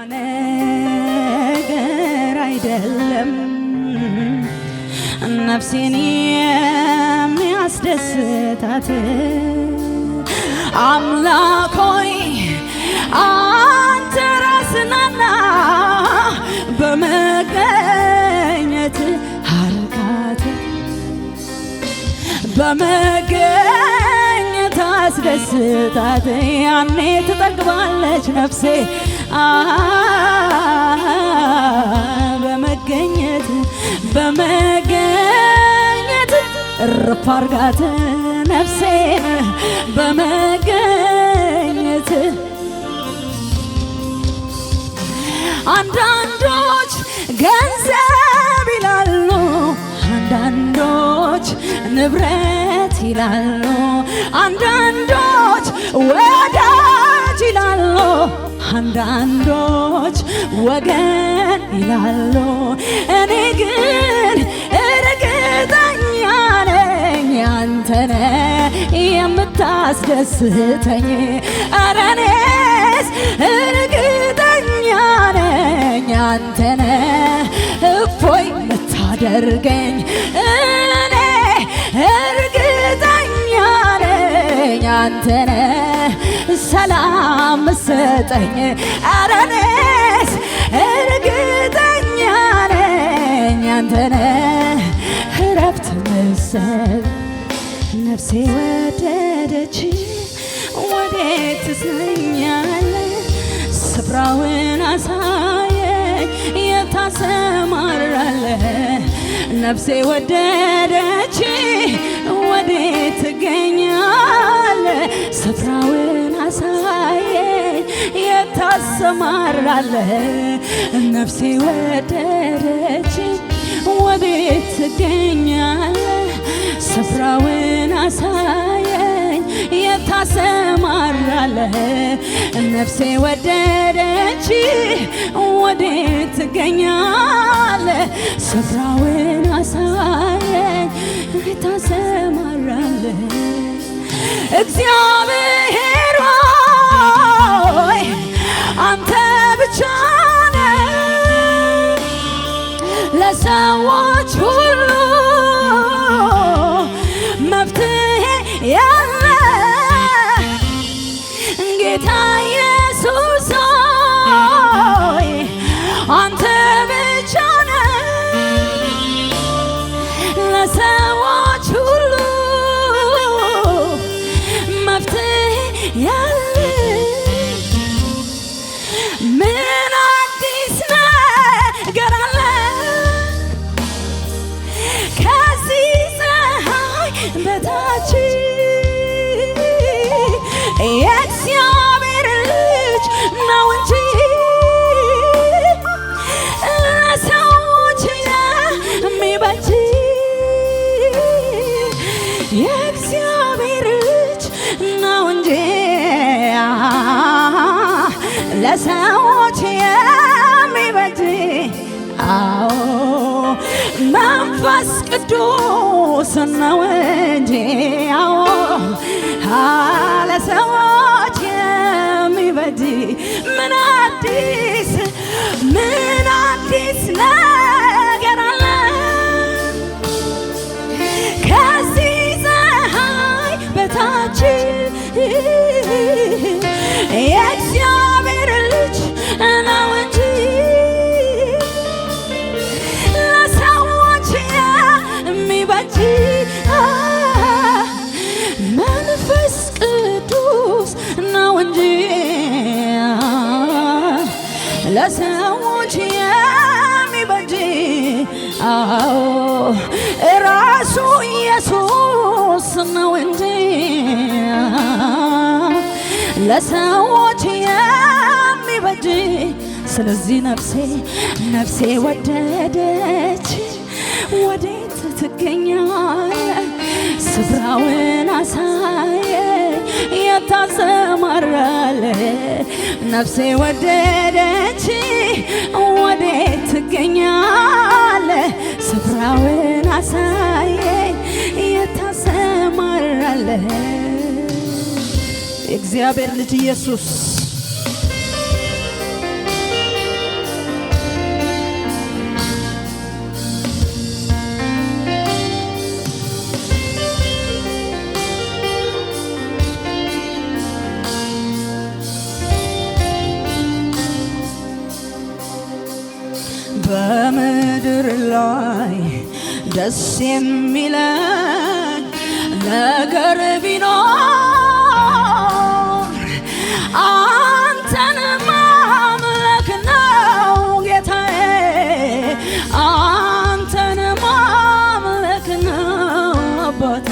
ነገር አይደለም ነፍሴን የሚያስደስታት አምላክ ሆይ አንተ ራስህና በመገኘት አርካት በመገኘት አስደስታት ያኔ ትጠግባለች ነፍሴ በመገኘት እርፍ አርጋት ነፍሴን በመገኘት አንዳንዶች ገንዘብ ይላሉ አንዳንዶች ንብረት ይላሉ አንዳንዶች ወዳጅ ይላሉ አንዳንዶች ወገን ይላሉ እኔ ግን እርግጠኛ ነኝ አንተነ የምታስደስተኝ ኧረ እኔስ እርግጠኛ ነኝ አንተነ እፎይ የምታደርገኝ እኔ እርግጠኛ ነኝ አንተነ ሰላም ምሰጠኝ ኧረ እኔስ እርግጠኛ ነኝ አንተነ እረፍት ምሰጥ ነፍሴ ወደደች ወዴት ትስለኛለህ ስፍራውን አሳየኝ የታሰማራለህ ነፍሴ ወደደች ወዴት ትገኛለህ ስፍራውን አሳየኝ የታሰማራለህ ነፍሴ ወደደች ወዴት ትገኛለህ ስፍራውን አሳየኝ የታሰማራለህ ነፍሴ ወደደች ወዴት ትገኛለህ ስፍራውን አሳየኝ የታሰማራለህ እግዚአብሔር ሆይ አንተ ብቻ ነህ ለሰዎች ሁሉ መፍትሄ ያለ ጌታ ኢየሱስ ሆይ አንተ ብቻ ነህ ለሰዎች ሁሉ መፍትሄ ያለ ምን አዲስ ነገር አለ ከዚህ ፀሐይ በታች የእግዚአብሔር ልጅ ነው እንጂ ለሰዎች የሚበጅ የእግዚአብሔር ልጅ ነው እንጂ ለሰዎች የሚበጅ አዎ መንፈስ ቅዱስ ነው እንጂ አዎ ለሰዎች የሚበጅ ምን አዲስ ነገር አለ ከዚህ ፀሐይ በታች የእግዚአብሔር ልጅ ነው እንጂ ለሰዎች የሚበጅ መንፈስ ቅዱስ ነው እንጂ ለሰዎች የሚበጅ አዎ ራሱ ኢየሱስ ነው እንጂ ለሰዎች የሚበጅ ስለዚህ ነፍሴ ወደደች ወዴት ትገኛለህ ስፍራውን አሳየኝ የታሰማራለህ ነፍሴ ወደደች ወዴት ትገኛለህ ስፍራውን አሳየኝ የታሰማራለህ የእግዚአብሔር ልጅ ኢየሱስ በምድር ላይ ደስ የሚለኝ ነገር ቢኖር አንተን ማምለክ ነው ጌታዬ፣ አንተን ማምለክ ነው አባቴ፣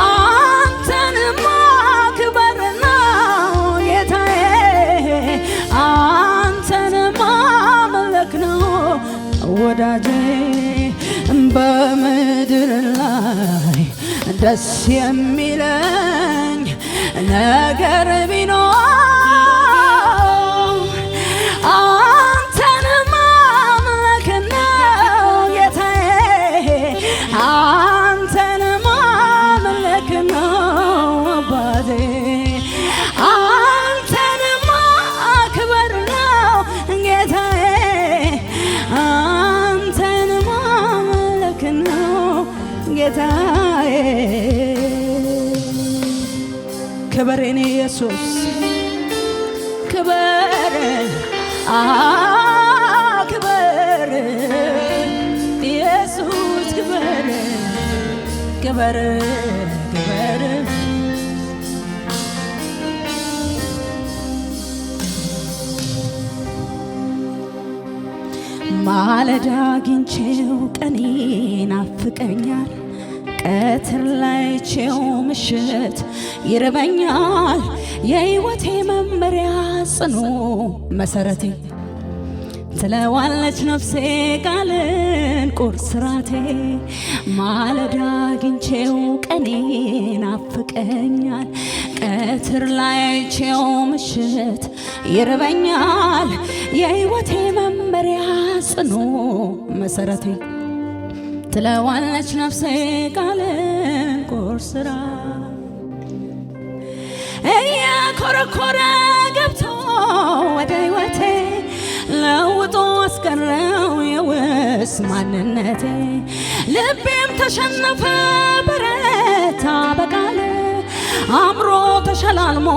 አንተን ማክበር ነው ጌታዬ፣ አንተን ማምለክ ነው ወዳጄ። በምድር ላይ ደስ የሚለኝ ነገር ቢኖር አንተን ማምለክ ነው ጌታዬ፣ አንተን ማምለክ ነው አባቴ፣ አንተን ማክበር ነው ጌታዬ፣ አንተን ማምለክ ነው ጌታዬ። ክበር የኔ ኢየሱስ ክበር፣ ክበር ኢየሱስ ክበር፣ ክበር ክበር። ማለዳ አግኝቼው ቀኔ ናፍቀኛል፣ ቀትር ላይ ቼው ምሽት ይርበኛል። የሕይወቴ መመሪያ ጽኑ መሰረቴ ትለዋለች ነፍሴ ቃልን ቁርስ ራቴ። ማለዳ አግኝቼው ቀኔ ናፍቀኛል፣ ቀትር ላይ ቼው ምሽት ይርበኛል። የሕይወቴ መመሪያ ጽኑ መሰረቴ ትለዋለች ነፍሴ ቃልን ቁርስ ራቴ። እየኮረኮረ ገብቶ ወደ ሕይወቴ ለውጦ አስቀረው የውስጥ ማንነቴ። ልቤም ተሸነፈ በረታ በቃል፣ አምሮ ተሸላልሞ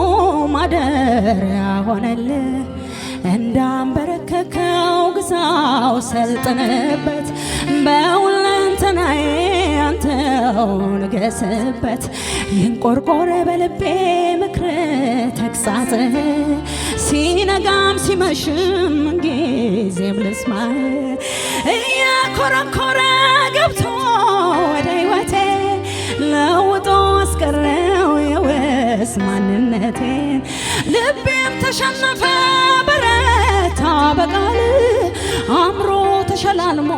ማደሪያ ሆነል። እንዳንበረከከው ግዛው ሰልጥንበት፣ በሁለንተናዬ አንተው ንገስበት። ይንቆርቆር በልቤ ምክር ተግሳጽ፣ ሲነጋም ሲመሽም ጊዜም ልስማ። እየኮረኮረ ገብቶ ወደ ሕይወቴ ለውጦ አስቀረው የውስጥ ማንነቴን። ልቤም ተሸነፈ በረታ በቃል፣ አምሮ ተሸላልሞ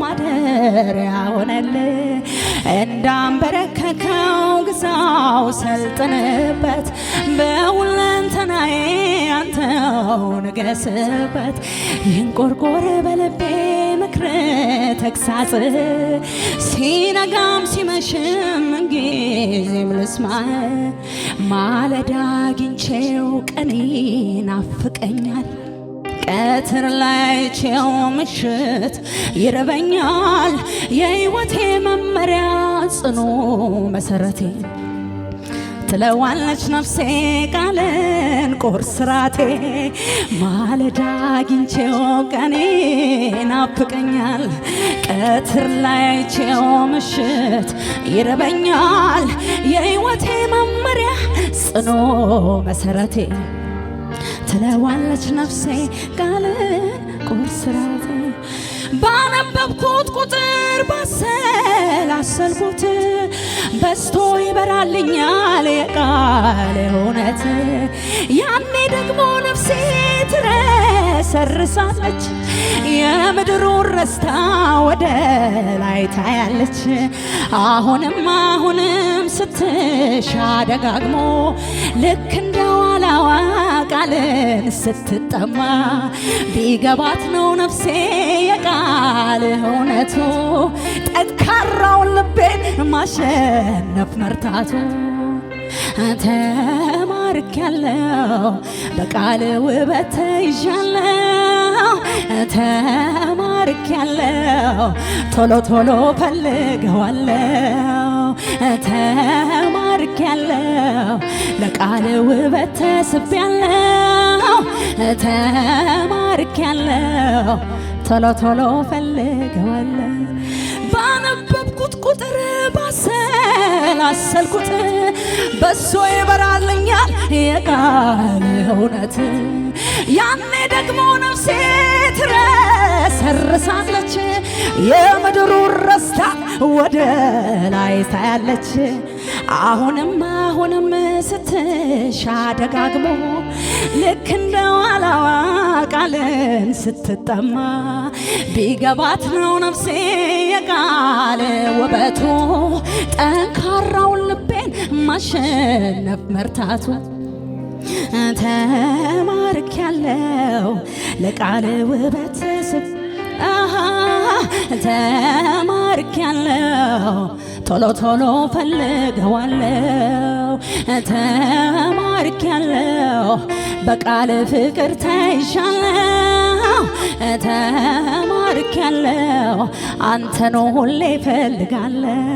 ማደሪያ ሆነል። እንዳንበረከከው ግዛው ሰልጥንበት፣ በሁለንተናዬ አንተው ንገስበት። ይንቆርቆር በልቤ ምክር ተግሳጽ፣ ሲነጋም ሲመሽም ጊዜም ልስማ። ማለዳ አግኝቼው ቀኔ ናፍቀኛል፣ ቀትር ላይ ቼው ምሽት ይርበኛል። የሕይወቴ መመሪያ ጽኑ መሰረቴ ትለዋለች ነፍሴ ቃልን ቁርስ ራቴ። ማለዳ አግኝቼው ቀኔ ናፍቀኛል፣ ቀትር ላይ ቼው ምሽት ይርበኛል። የሕይወቴ መመሪያ ጽኑ መሰረቴ ትለዋለች ነፍሴ ቃልን ቁርስ ራቴ። ባነበብኩት ቁጥር ባሰላሰልኩት በስቶ ይበራልኛል የቃል እውነት። ያኔ ደግሞ ነፍሴ ትረሰርሳለች፣ የምድሩን ረስታ ወደ ላይ ታያለች። አሁንም ስትሻ ደጋግሞ ልክ እንደ ዋላዋ ቃልን ስትጠማ ቢገባት ነው ነፍሴ የቃል እውነቱ። ጠንካራውን ልቤን ማሸነፍ መርታቱ። ተማርኬያለሁ በቃል ውበት ተይዣለሁ፣ ተማርኬያለሁ ቶሎ ቶሎ ፈልገዋለሁ። ተማርኬያለሁ ለቃል ውበት ተስቤያለሁ፣ ተማርኬያለሁ ቶሎ ቶሎ ፈልገዋለሁ። ባነበብኩት ቁጥር ባሰላሰልኩት በሶ ይበራልኛል የቃል እውነት። ያኔ ደግሞ ነፍሴ ትረሰርሳለች፣ የምድሩን ረስታ ወደ ላይ ታያለች። አሁንም ስትሻ ደጋግሞ ልክ እንደ ዋላዋ ቃልን ስትጠማ ቢገባት ነው ነፍሴ የቃል ውበቱ ጠንካራውን ልቤን ማሸነፍ መርታቱ። ተማርኬያለሁ ለቃል ውበት ተማርኬያለሁ ቶሎ ቶሎ ፈልገዋለሁ። ተማርኬያለሁ በቃል ፍቅር ተይዣለሁ። ተማርኬያለሁ አንተን ሁሌ ፈልጋለሁ።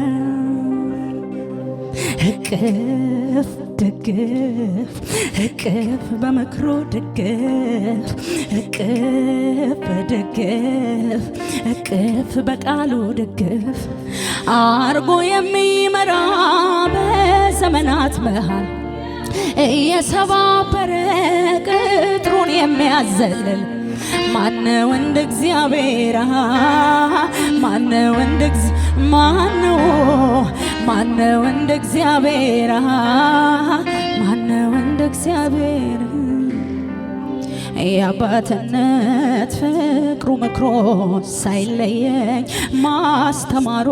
እቅፍ ድግፍ እቅፍ በምክሩ ድግፍ እቅፍ ድግፍ እቅፍ በቃሉ ድግፍ አርጎ የሚመራ በዘመናት መሃል እየሰባበረ ቅጥሩን የሚያዘልል ማነው እንደ እግዚአብሔር? ማነው እንደ ማነው እንደ እግዚአብሔር? ማነው እንደ እግዚአብሔር? የአባትነት ፍቅሩ ምክሮ ሳይለየኝ ማስተማሩ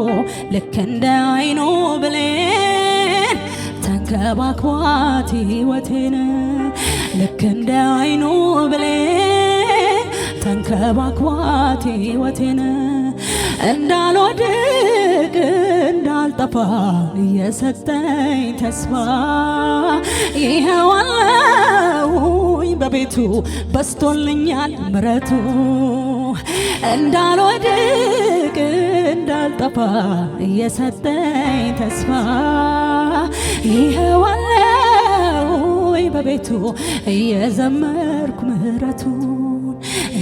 ልክ እንደ አይኑ ብሌን ተንከባክቧት ሕይወቴን ልክ እንደ አይኑ ብሌን ተንከባክቧት ሕይወቴን እንዳልወድቅ እንዳልጠፋ እየሰጠኝ ተስፋ ይኸዋለሁኝ በቤቱ በስቶልኛል ምሕረቱ እንዳልወድቅ እንዳልጠፋ እየሰጠኝ ተስፋ ይኸዋለሁኝ በቤቱ እየዘመርኩ ምሕረቱን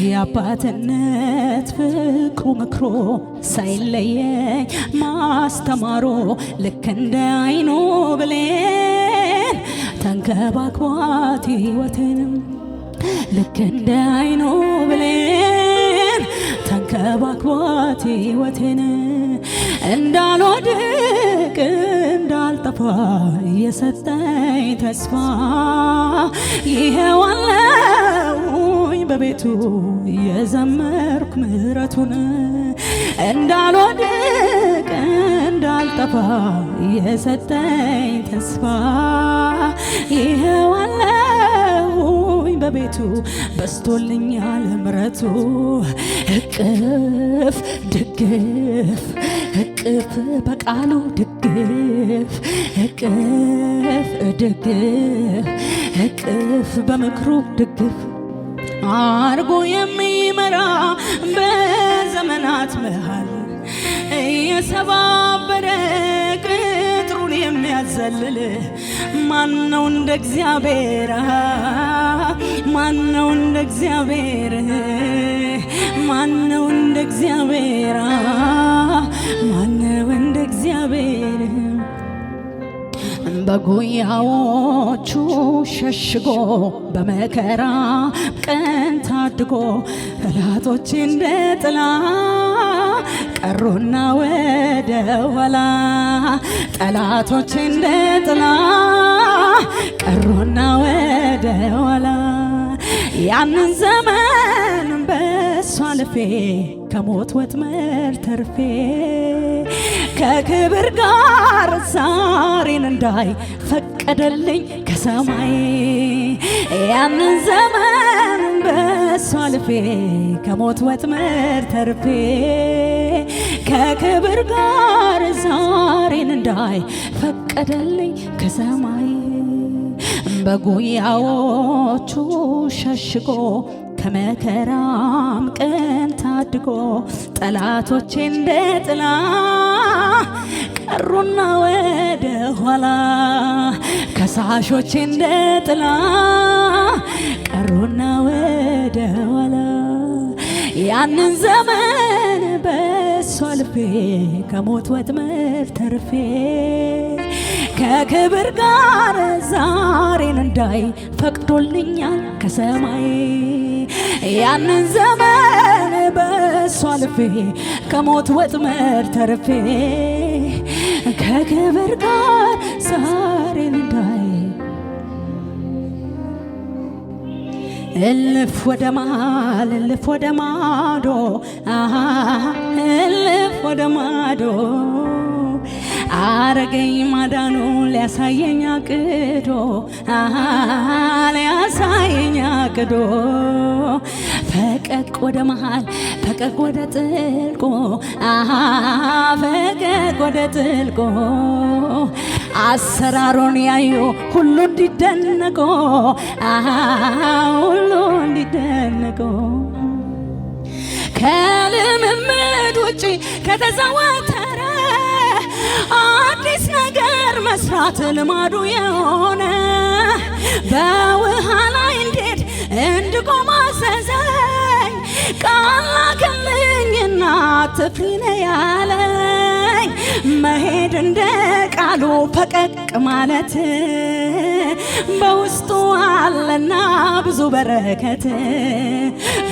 የአባትነት ፍቅሩ ምክሮ ሳይለየኝ ማስተማሩ ልክ እንደ አይኑ ብሌን ተንከባክቧት ሕይወቴንም ልክ እንደ አይኑ ብሌን ተንከባክቧት ሕይወቴን እንዳልወድቅ እንዳልጠፋ እየሰጠኝ ተስፋ ይኸዋለሁኝ በቤቱ እየዘመርኩ ምሕረቱን እንዳልወድቅ እንዳልጠፋ እየሰጠኝ ተስፋ ይኸዋለሁኝ በቤቱ በስቶልኛል ምሕረቱ እቅፍ ድግፍ እቅፍ በቃሉ ድግፍ እቅፍ ድግፍ እቅፍ በምክሩ ድግፍ አርጎ የሚመራ በዘመናት መሃል እየሰባበረ ቅጥሩን የሚያዘልል ማነው እንደ እግዚአብሔር? ማነው እንደ እግዚአብሔር? ማነው እንደ እግዚአብሔር? ማነው እንደ እግዚአብሔር? በጉያዎቹ ሸሽጎ በመከራ ቀን ታድጎ ጠላቶቼ እንደ ጥላ ቀሩና ወደ ኋላ ጠላቶቼ እንደ ጥላ ቀሩና ወደ ኋላ ያንን ዘመን በሷ አልፌ ከሞት ወጥመድ ተርፌ ከክብር ጋር ዛሬን እንዳይ ፈቀደልኝ ከሰማይ ያንን ዘመን በሷ አልፌ ከሞት ወጥመድ ተርፌ ከክብር ጋር ዛሬን እንዳይ ፈቀደልኝ ከሰማይ በጉያዎቹ ሸሽጎ ከመከራም ቀን ታድጎ ጠላቶቼ እንደ ጥላ ቀሩና ወደ ኋላ ከሳሾቼ እንደ ጥላ ቀሩና ወደ ኋላ ያንን ዘመን አልፌ ከሞት ወጥመድ ተርፌ ከክብር ጋር ዛሬን እንዳይ ፈቅዶልኛል ከሰማይ ያንን ዘመን በእሱ አልፌ ከሞት ወጥመድ ተርፌ ከክብር ጋር ዛሬን እንዳይ እልፍ ወደ መሃል እልፍ ወደ ማዶ እልፍ ወደ ማዶ አረገኝ ማዳኑ ሊያሳየኝ አቅዶ ሊያሳየኝ አቅዶ ፈቀቅ ወደ መሃል ፈቀቅ ወደ ጥልቁ ፈቀቅ ወደ ጥልቁ አሰራሩን ያዩ ሁሉ እንዲደነቁ ሁሉ እንዲደነቁ ከልምምድ ውጪ ከተዘወተረ አዲስ ነገር መስራት ልማዱ የሆነ በውሃ ላይ እንዴት እንድቆም አዘዘኝ ቃል ላከልኝና አትፍሪ ነው ያለኝ መሄድ እንደ ቃሉ ፈቀቅ ማለት በውስጡ አለና ብዙ በረከት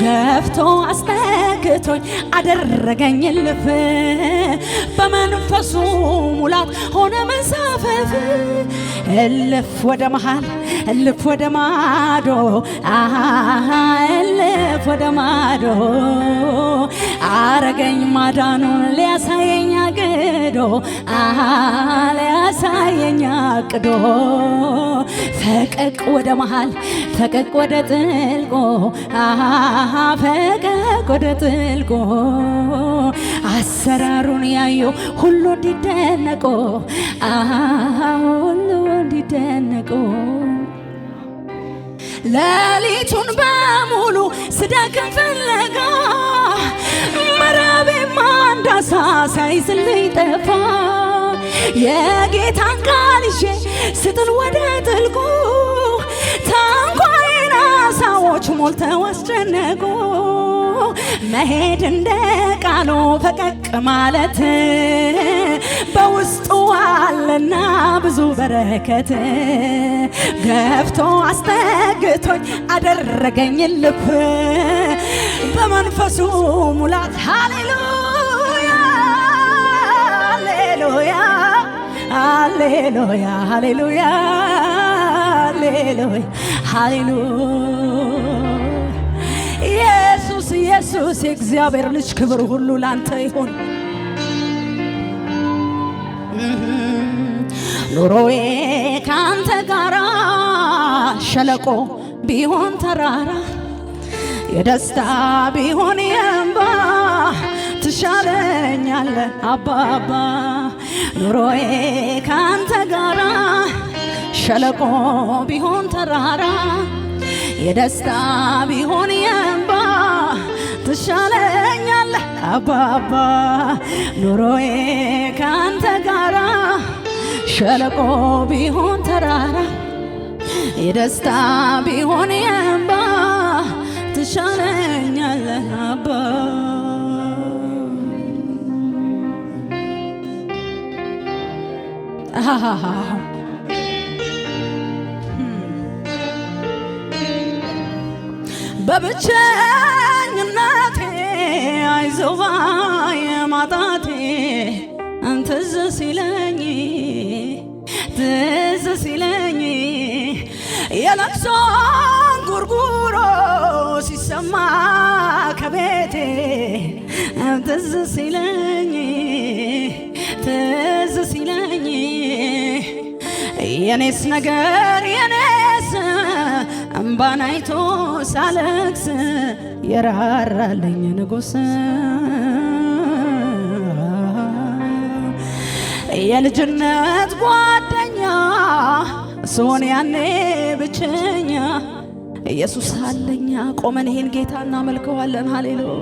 ገፍቶ አስጠግቶኝ አደረገኝ እልፍ በመንፈሱ ሙላት ሆነ መንሳፈፍ እልፍ ወደ መሃል እልፍ ወደ ማዶ እልፍ ወደ ማዶ አረገኝ ማዳኑን ሊያሳየኝ አቅዶ ሊያሳየኝ አቅዶ ፈቀቅ ወደ መሃል ፈቀቅ ወደ ጥልቁ ፈቀቅ ወደ ጥልቁ አሰራሩን ያዩ ሁሉ እንዲደነቁ ሁሉ እንዲደነቁ ሌሊቱን በሙሉ ስደክም ፍለጋ መረቤም አንድ ዓሣ ሳይዝልኝ ጠፋ የጌታን ቃል ይዤ ስጥል ወደ ጥልቁ ታንኳዬን ዓሣዎች ሞልተው አስጨነቁ መሄድ እንደ ቃሉ ፈቀቅ ማለት በውስጡ አለና ብዙ በረከት ገፍቶ አስጠግቶኝ አደረገኝ እልፍ በመንፈሱ ሙላት ሃሌሉያ ሃሌሉያ ሃሌሉያ ሃሌሉያ ሃሌሉያ ሃሌሉያ ኢየሱስ ኢየሱስ የእግዚአብሔር ልጅ ክብር ሁሉ ላንተ ይሁን ኑሮዬ ካንተ ጋራ ሸለቆ ቢሆን ተራራ የደስታ ቢሆን የእንባ ትሻለኛለ አባባ ኑሮዬ ካንተ ጋራ ሸለቆ ቢሆን ተራራ የደስታ ቢሆን የእንባ ትሻለኛለ አባባ ኑሮዬ ካንተ ጋራ ሸለቆ ቢሆን ተራራ የደስታ ቢሆን የእንባ ትሻለኛለ አባ በብቸኝነቴ አይዞህ ባይ ማጣቴ ትዝ ሲለኝ ትዝ ሲለኝ የለቅሶ ጉርጉሮ ሲሰማ ከቤቴ ትዝ ሲለኝ ትዝ ሲለኝ የኔስ ነገር የኔስ እምባን አይቶ ሳለቅስ የራራልኝ ንጉሥ የልጅነት ጓደኛ ስሆን ያኔ ብቸኛ ኢየሱስ አለኛ ቆመን ይሄን ጌታ እናመልከዋለን። ሃሌሉያ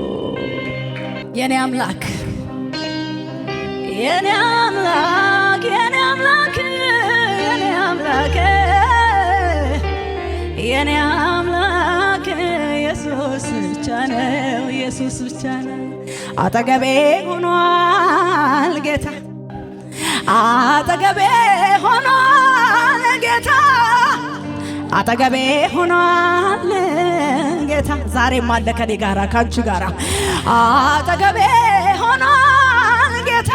የኔ አምላክ የኔ አምላክ የኔ አምላክ የኔ አምላክ የኔ አምላክ ኢየሱስ ብቻ ነው ኢየሱስ ብቻ ነው። አጠገቤ ሆኗል ጌታ አጠገቤ ሆኗል ጌታ አጠገቤ ሆኗል ጌታ ዛሬም አለ ከኔ ጋራ ካንቺ ጋራ አጠገቤ ሆኗል ጌታ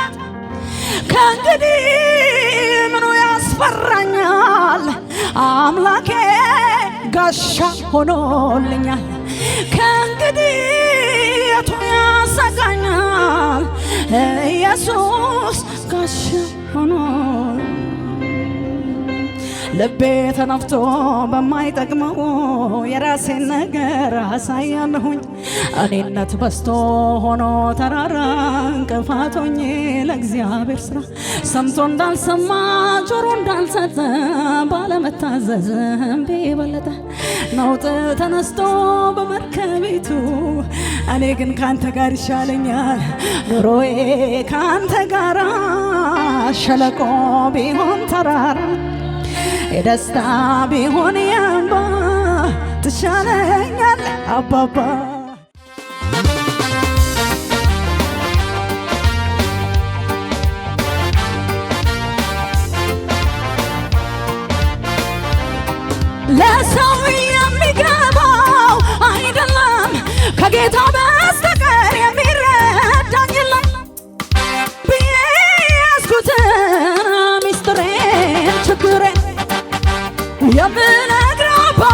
ከእንግዲህ ምኑ ያስፈራኛል አምላኬ ጋሻ ሆኖልኛል ከእንግዲህ የቱ ያሰጋኛል ኢየሱስ ጋሻ ሆኖ ልቤ ተነፍቶ በማይጠቅመው የራሴን ነገር አሳያለሁኝ እኔነት በስቶ ሆኖ ተራራ እንቅፋቶኝ ለእግዚአብሔር ስራ ሰምቶ እንዳልሰማ ጆሮ እንዳልሰጠ ባለመታዘዝ እምቢ በለጠ ነውጥ ተነስቶ በመርከቢቱ እኔ ግን ካንተ ጋር ይሻለኛል ኑሮዬ ካንተ ጋር ሸለቆ ቢሆን ተራራ የደስታ ቢሆን የእንባ ትሻለኛል አባባ ለሰው የሚገባው አይደለም ከጌታ በስተቀር የሚረዳኝ የለም ብዬ ያዝኩትን ሚስጥሬን ችግሬን የምነግርባት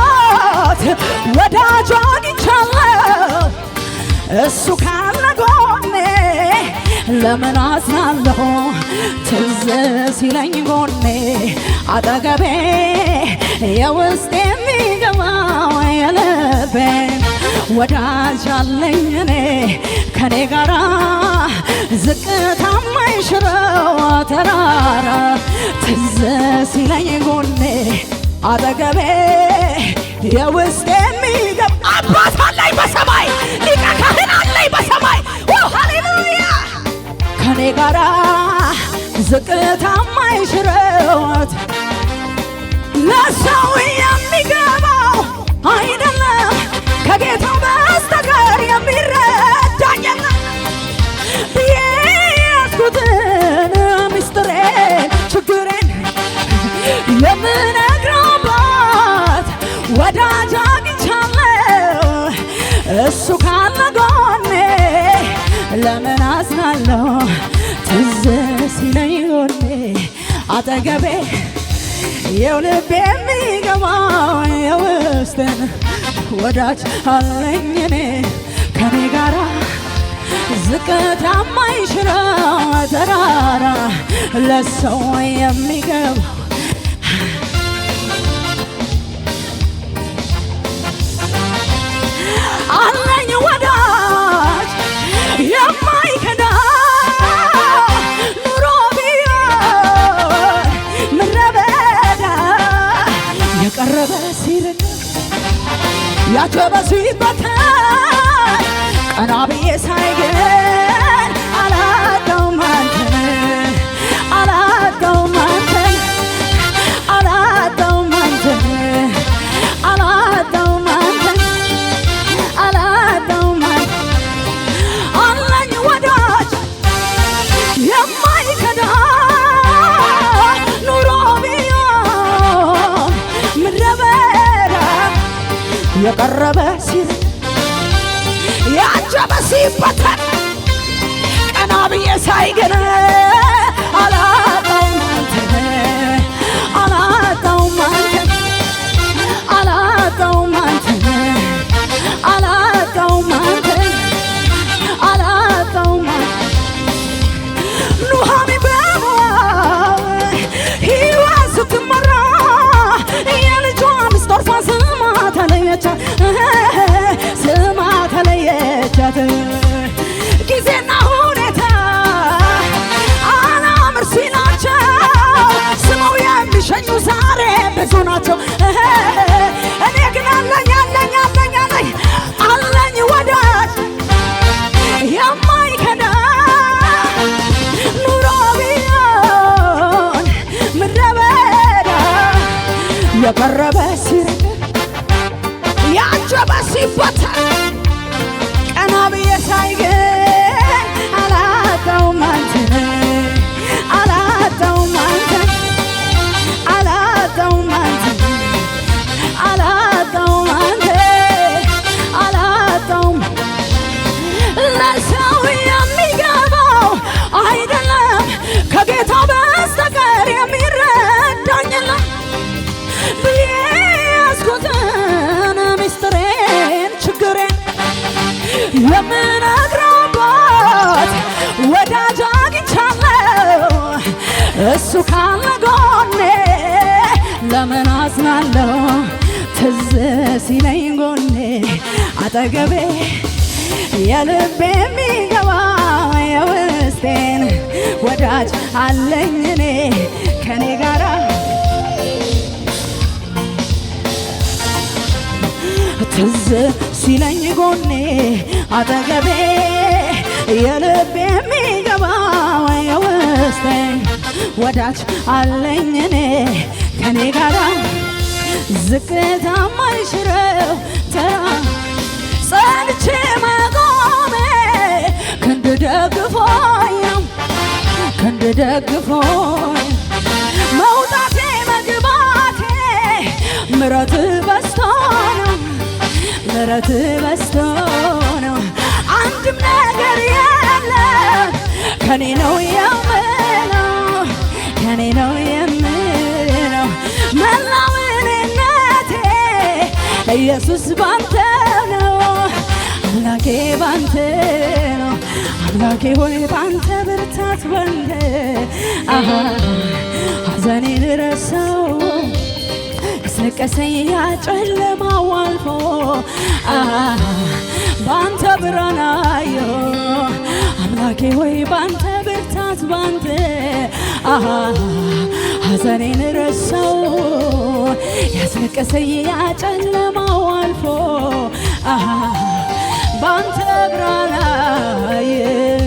ወዳጅ አግኝቻለሁ እሱ ካለ ጎኔ ለምን አዝናለሁ ትዝ ሲለኝ ጎኔ አጠገቤ የውስጥ የሚገባው የልቤ ወዳጅ አለኝ እኔ ከኔ ጋራ ዝቅታ የማይሽረው ተራራ ትዝ ሲለኝ ጎኔ አጠገቤ የውስጥ የሚገባ አባት አለኝ በሰማይ ሊቀ ካህን አለኝ በሰማይ ሃሌሉያ ከኔ ጋራ ዝቅታ የማይሽረው ለሰው የሚገባው አይደለም ከጌታው በስተቀር የሚረዳኝ የለም ብዬ ያዝኩትን ሚስጥሬን ችግሬን የምነግርባት ወዳጅ አግኝቻለሁ እሱ ካለ ጎኔ ለምን አዝናለሁ ትዝ ሲለኝ ጎኔ አጠገቤ የልቤ የሚገባው የውስጤን ወዳጅ አለኝ እኔ ከኔ ጋራ ዝቅታ የማይሽረው ተራራ ለሰው የሚገባው አለኝ ወዳጅ የማይከዳ ኑሮ ቢሆን ምድረ በዳ የቀረበ ሲርቅ ያጀበ ሲበተን ቀና ብዬ ሳይ ግን አላጣውም አንተን አላጣውም አንተን አላጣውም አንተን አላጣውም አንተን አላጣውም አለኝ ወዳጅ የማይከዳ ኑሮ ቢሆን ምድረ በዳ የቀረበ ሲል ያጀበ ሲበተን ቀና ብዬ ሳይ ግን አላጣውም አንተን አላጣውም አንተን አላጣውም አንተን አላጣውም አንተን አላጣውም ኑሃሚን በሞዓብ ሕይወት ስትመራ የልጇ ሚስት ኦርፋ ስማ ተለየቻት ስማ ተለየቻት ጊዜና ሁኔታ አላምር ሲላቸው ስመው የሚሸኙ ዛሬ ብዙ ናቸው እኔ ግን አለኝ አለኝ አለኝ አለኝ አለኝ ወዳጅ የማይከዳ ኑሮ ቢሆን ምድረ በዳ የቀረበ ሲርቅ ያጀበ ሲበተን ቀና ብዬ ሳይ ግን የምነግርበት ወዳጅ አግኝቻለሁ እሱ ካለ ጎኔ ለምን አዝናለሁ ትዝ ሲለኝ ጎኔ አጠገቤ የልቤ የሚገባ የውስጤን ወዳጅ አለኝ እኔ ከኔ ጋራ ትዝ ሲለኝ ጎኔ አጠገቤ የልቤ የሚገባ የውስጤን ወዳጅ አለኝ እኔ ከኔ ጋራ ዝቅታ ማይሽረው ተራ ጸንቼ መቆሜ ክንድ ደግፎኝ መውጣቴ መግባቴ ምሕረት በዝቶ ነው አንድም ነገር የለም ከኔ ነው የምለው መላው እኔነቴ ኢየሱስ ባንተ ነው አምላኬ ባንተ ነው አምላኬ ሆይ ባንተ ብርታት ባንተ ሐዘኔን ረሳው ያስለቀሰኝ ያ ጨለማው አልፎ ባንተ ብርሃን አየሁ አምላኬ ሆይ ባንተ ብርታት ባንተ ሐዘኔን ረሳው ያስለቀሰኝ ያ ጨለማው አልፎ ባንተ ብርሃን አየሁ